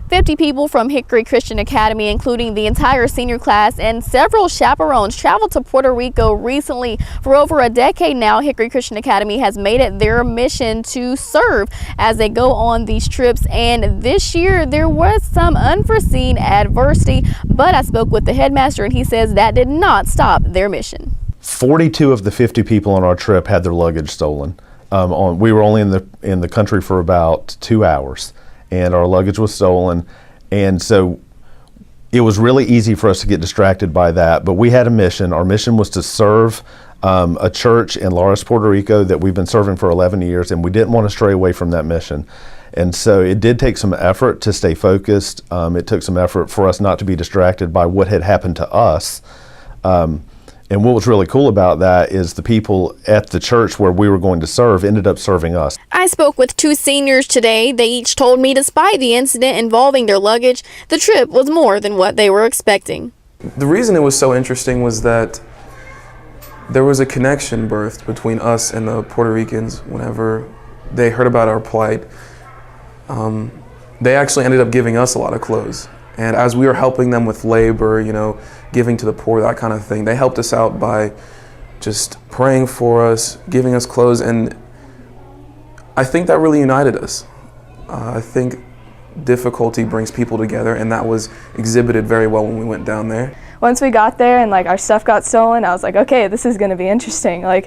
50 people from Hickory Christian Academy, including the entire senior class and several chaperones, traveled to Puerto Rico recently. For over a decade now, Hickory Christian Academy has made it their mission to serve as they go on these trips. And this year there was some unforeseen adversity, but I spoke with the headmaster and he says that did not stop their mission. 42 of the 50 people on our trip had their luggage stolen. We were only in the country for about 2 hours, and our luggage was stolen, and so it was really easy for us to get distracted by that. But we had a mission. Our mission was to serve a church in Lares, Puerto Rico that we've been serving for 11 years, and we didn't want to stray away from that mission. And so it did take some effort to stay focused. It took some effort for us not to be distracted by what had happened to us. And what was really cool about that is the people at the church where we were going to serve ended up serving us. I spoke with 2 seniors today. They each told me despite the incident involving their luggage, the trip was more than what they were expecting. The reason it was so interesting was that there was a connection birthed between us and the Puerto Ricans whenever they heard about our plight. They actually ended up giving us a lot of clothes. And as we were helping them with labor, giving to the poor, that kind of thing, they helped us out by just praying for us, giving us clothes, and I think that really united us. I think difficulty brings people together, and that was exhibited very well when we went down there. Once we got there and our stuff got stolen, I was like, okay, this is going to be interesting. We're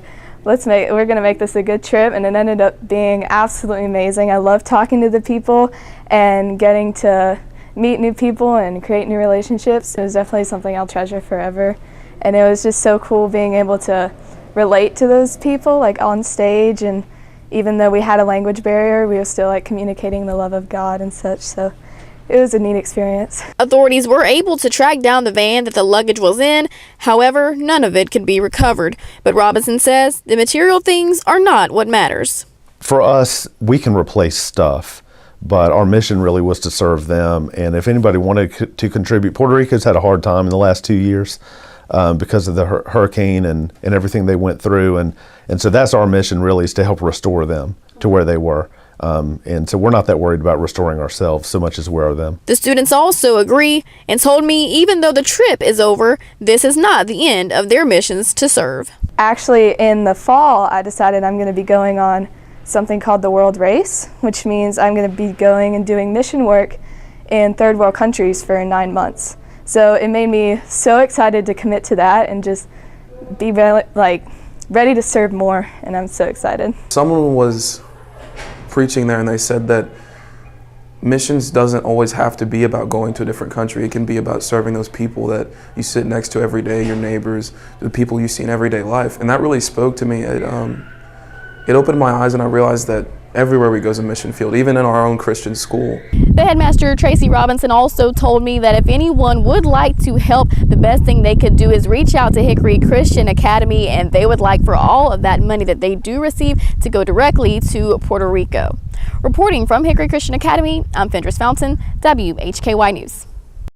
going to make this a good trip, and it ended up being absolutely amazing. I love talking to the people and getting to meet new people and create new relationships. It was definitely something I'll treasure forever. And it was just so cool being able to relate to those people on stage, and even though we had a language barrier, we were still communicating the love of God and such. So it was a neat experience. Authorities were able to track down the van that the luggage was in. However, none of it could be recovered. But Robinson says the material things are not what matters. For us, we can replace stuff, but our mission really was to serve them. And if anybody wanted to contribute, Puerto Rico's had a hard time in the last 2 years because of the hurricane and everything they went through. And so that's our mission really, is to help restore them to where they were. And so we're not that worried about restoring ourselves so much as we are them. The students also agree and told me even though the trip is over, this is not the end of their missions to serve. Actually, in the fall, I decided I'm going to be going on something called the World Race, which means I'm going to be going and doing mission work in third world countries for 9 months. So it made me so excited to commit to that and just be ready to serve more, and I'm so excited. Someone was preaching there and they said that missions doesn't always have to be about going to a different country. It can be about serving those people that you sit next to every day, your neighbors, the people you see in everyday life. And that really spoke to me. It opened my eyes, and I realized that everywhere we go is a mission field, even in our own Christian school. The headmaster, Tracy Robinson, also told me that if anyone would like to help, the best thing they could do is reach out to Hickory Christian Academy, and they would like for all of that money that they do receive to go directly to Puerto Rico. Reporting from Hickory Christian Academy, I'm Fendris Fountain, WHKY News.